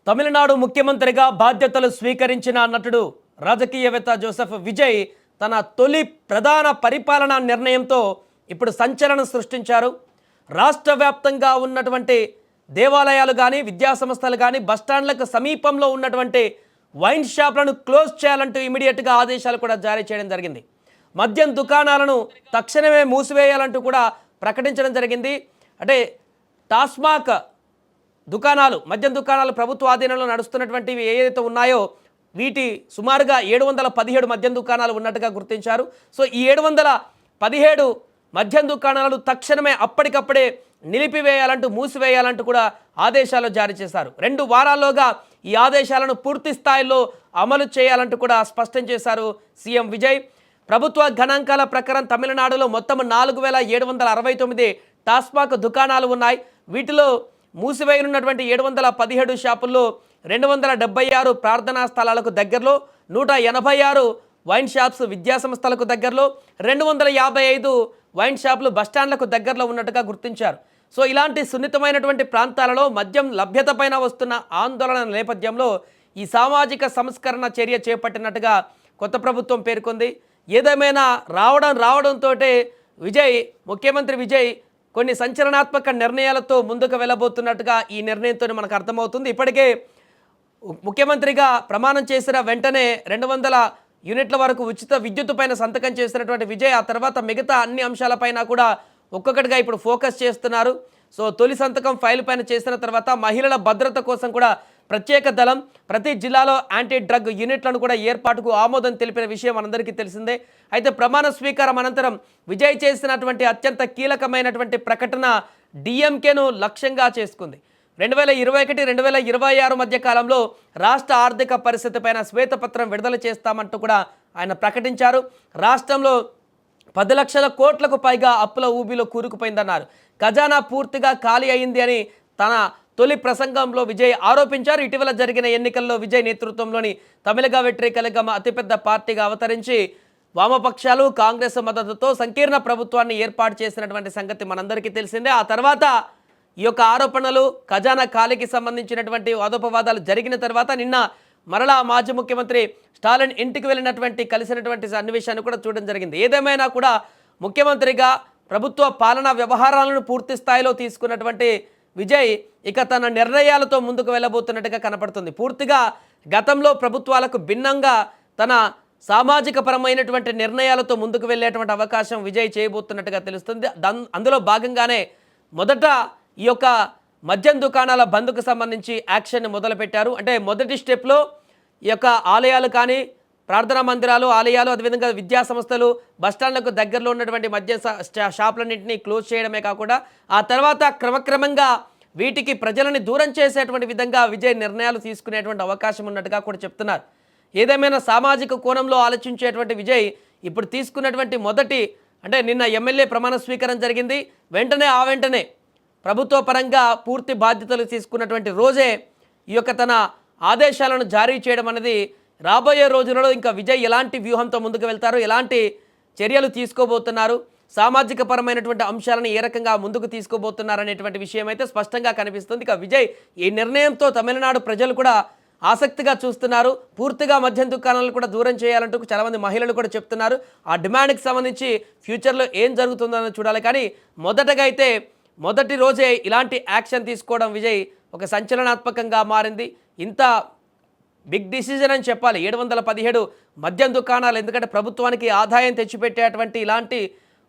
తమిళనాడు ముఖ్యమంత్రిగా బాధ్యతలు స్వీకరించిన నటుడు రాజకీయవేత్త జోసెఫ్ విజయ్ తన తొలి ప్రధాన పరిపాలనా నిర్ణయంతో ఇప్పుడు సంచలనం సృష్టించారు. రాష్ట్ర వ్యాప్తంగా ఉన్నటువంటి దేవాలయాలు కానీ విద్యా సంస్థలు కానీ బస్టాండ్లకు సమీపంలో ఉన్నటువంటి వైన్ షాప్లను క్లోజ్ చేయాలంటూ ఇమీడియట్గా ఆదేశాలు కూడా జారీ చేయడం జరిగింది. మద్యం దుకాణాలను తక్షణమే మూసివేయాలంటూ కూడా ప్రకటించడం జరిగింది. అంటే టాస్మాక్ దుకాణాలు మద్యం దుకాణాలు ప్రభుత్వ ఆధీనంలో నడుస్తున్నటువంటివి ఏదైతే ఉన్నాయో వీటి సుమారుగా 717 మద్యం దుకాణాలు ఉన్నట్టుగా గుర్తించారు. సో ఈ 717 మద్యం దుకాణాలను తక్షణమే అప్పటికప్పుడే నిలిపివేయాలంటూ మూసివేయాలంటూ కూడా ఆదేశాలు జారీ చేశారు. 2 వారాల్లోగా ఈ ఆదేశాలను పూర్తి స్థాయిలో అమలు చేయాలంటూ కూడా స్పష్టం చేశారు సీఎం విజయ్. ప్రభుత్వ గణాంకాల ప్రకారం తమిళనాడులో మొత్తం 4769 టాస్మాక్ దుకాణాలు ఉన్నాయి. వీటిలో మూసివేయనున్నటువంటి 717 షాపుల్లో 276 ప్రార్థనా స్థలాలకు దగ్గరలో, 186 వైన్ షాప్స్ విద్యాసంస్థలకు దగ్గరలో, 255 వైన్ షాపులు బస్టాండ్లకు దగ్గరలో ఉన్నట్టుగా గుర్తించారు. సో ఇలాంటి సున్నితమైనటువంటి ప్రాంతాలలో మద్యం లభ్యత పైన వస్తున్న ఆందోళన నేపథ్యంలో ఈ సామాజిక సంస్కరణ చర్య చేపట్టినట్టుగా కొత్త ప్రభుత్వం పేర్కొంది. ఏదేమైనా రావడంతో ముఖ్యమంత్రి విజయ్ కొన్ని సంచలనాత్మక నిర్ణయాలతో ముందుకు వెళ్ళబోతున్నట్టుగా ఈ నిర్ణయంతో మనకు అర్థమవుతుంది. ఇప్పటికే ముఖ్యమంత్రిగా ప్రమాణం చేసిన వెంటనే 200 యూనిట్ల వరకు ఉచిత విద్యుత్ పైన సంతకం చేసినటువంటి విజయ్ ఆ తర్వాత మిగతా అన్ని అంశాలపైన కూడా ఒక్కొక్కటిగా ఇప్పుడు ఫోకస్ చేస్తున్నారు. సో తొలి సంతకం ఫైల్ పైన చేసిన తర్వాత మహిళల భద్రత కోసం కూడా ప్రత్యేక దళం, ప్రతి జిల్లాలో యాంటీ డ్రగ్ యూనిట్లను కూడా ఏర్పాటుకు ఆమోదం తెలిపిన విషయం మనందరికీ తెలిసిందే. అయితే ప్రమాణ స్వీకారం అనంతరం విజయ్ చేసినటువంటి అత్యంత కీలకమైనటువంటి ప్రకటన డిఎంకేను లక్ష్యంగా చేసుకుంది. 2021-2026 మధ్య కాలంలో రాష్ట్ర ఆర్థిక పరిస్థితి పైన శ్వేతపత్రం విడుదల చేస్తామంటూ కూడా ఆయన ప్రకటించారు. రాష్ట్రంలో 10 లక్షల కోట్లకు పైగా అప్పుల ఊబిలో కూరుకుపోయిందన్నారు. ఖజానా పూర్తిగా ఖాళీ అయింది అని తన తొలి ప్రసంగంలో విజయ్ ఆరోపించారు. ఇటీవల జరిగిన ఎన్నికల్లో విజయ్ నేతృత్వంలోని తమిళగ వ్యతిరేకం అతిపెద్ద పార్టీగా అవతరించి వామపక్షాలు కాంగ్రెస్ మద్దతుతో సంకీర్ణ ప్రభుత్వాన్ని ఏర్పాటు చేసినటువంటి సంగతి మనందరికీ తెలిసిందే. ఆ తర్వాత ఈ యొక్క ఆరోపణలు ఖజానా ఖాళీకి సంబంధించినటువంటి వాదోపవాదాలు జరిగిన తర్వాత నిన్న మరలా మాజీ ముఖ్యమంత్రి స్టాలిన్ ఇంటికి వెళ్ళినటువంటి కలిసినటువంటి సన్నివేశాన్ని కూడా చూడడం జరిగింది. ఏదేమైనా కూడా ముఖ్యమంత్రిగా ప్రభుత్వ పాలనా వ్యవహారాలను పూర్తి స్థాయిలో తీసుకున్నటువంటి విజయ్ ఇక తన నిర్ణయాలతో ముందుకు వెళ్ళబోతున్నట్టుగా కనపడుతుంది. పూర్తిగా గతంలో ప్రభుత్వాలకు భిన్నంగా తన సామాజిక పరమైనటువంటి నిర్ణయాలతో ముందుకు వెళ్ళేటువంటి అవకాశం విజయ్ చేయబోతున్నట్టుగా తెలుస్తుంది. అందులో భాగంగానే మొదట ఈ యొక్క మద్యం దుకాణాల బంద్కు సంబంధించి యాక్షన్ మొదలుపెట్టారు. అంటే మొదటి స్టెప్లో ఈ యొక్క ఆలయాలు కానీ ప్రార్థనా మందిరాలు, ఆలయాలు, అదేవిధంగా విద్యా సంస్థలు, బస్టాండ్లకు దగ్గరలో ఉన్నటువంటి మద్య షాపులన్నింటినీ క్లోజ్ చేయడమే కాకుండా ఆ తర్వాత క్రమక్రమంగా వీటికి ప్రజలని దూరం చేసేటువంటి విధంగా విజయ్ నిర్ణయాలు తీసుకునేటువంటి అవకాశం ఉన్నట్టుగా కూడా చెప్తున్నారు. ఏదేమైనా సామాజిక కోణంలో ఆలోచించేటువంటి విజయ్ ఇప్పుడు తీసుకున్నటువంటి మొదటి అంటే నిన్న ఎమ్మెల్యే ప్రమాణ స్వీకారం జరిగింది. వెంటనే ప్రభుత్వ పరంగా పూర్తి బాధ్యతలు తీసుకున్నటువంటి రోజే ఈ యొక్క తన ఆదేశాలను జారీ చేయడం అనేది రాబోయే రోజులలో ఇంకా విజయ్ ఎలాంటి వ్యూహంతో ముందుకు వెళ్తారు, ఎలాంటి చర్యలు తీసుకోబోతున్నారు, సామాజిక పరమైనటువంటి అంశాలను ఏ రకంగా ముందుకు తీసుకోబోతున్నారు అనేటువంటి విషయం అయితే స్పష్టంగా కనిపిస్తుంది. ఇక విజయ్ ఈ నిర్ణయంతో తమిళనాడు ప్రజలు కూడా ఆసక్తిగా చూస్తున్నారు. పూర్తిగా మద్యం దుకాణాలను కూడా దూరం చేయాలంటూ చాలామంది మహిళలు కూడా చెప్తున్నారు. ఆ డిమాండ్కి సంబంధించి ఫ్యూచర్లో ఏం జరుగుతుందో చూడాలి. కానీ మొదటగా అయితే మొదటి రోజే ఇలాంటి యాక్షన్ తీసుకోవడం విజయ్ ఒక సంచలనాత్మకంగా మారింది. ఇంత బిగ్ డిసిజన్ అని చెప్పాలి. 717 మద్యం దుకాణాలు, ఎందుకంటే ప్రభుత్వానికి ఆదాయం తెచ్చిపెట్టేటువంటి ఇలాంటి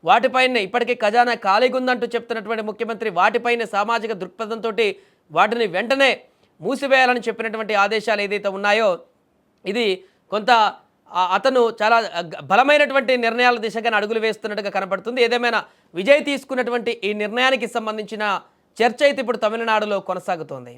వాటిపైనే ఇప్పటికే ఖజానా ఖాళీగా ఉందంటూ చెప్తున్నటువంటి ముఖ్యమంత్రి వాటిపైనే సామాజిక దృక్పథంతో వాటిని వెంటనే మూసివేయాలని చెప్పినటువంటి ఆదేశాలు ఏదైతే ఉన్నాయో ఇది కొంత అతను చాలా బలమైనటువంటి నిర్ణయాల దిశగా అడుగులు వేస్తున్నట్టుగా కనపడుతుంది. ఏదేమైనా విజయ్ తీసుకున్నటువంటి ఈ నిర్ణయానికి సంబంధించిన చర్చ అయితే ఇప్పుడు తమిళనాడులో కొనసాగుతోంది.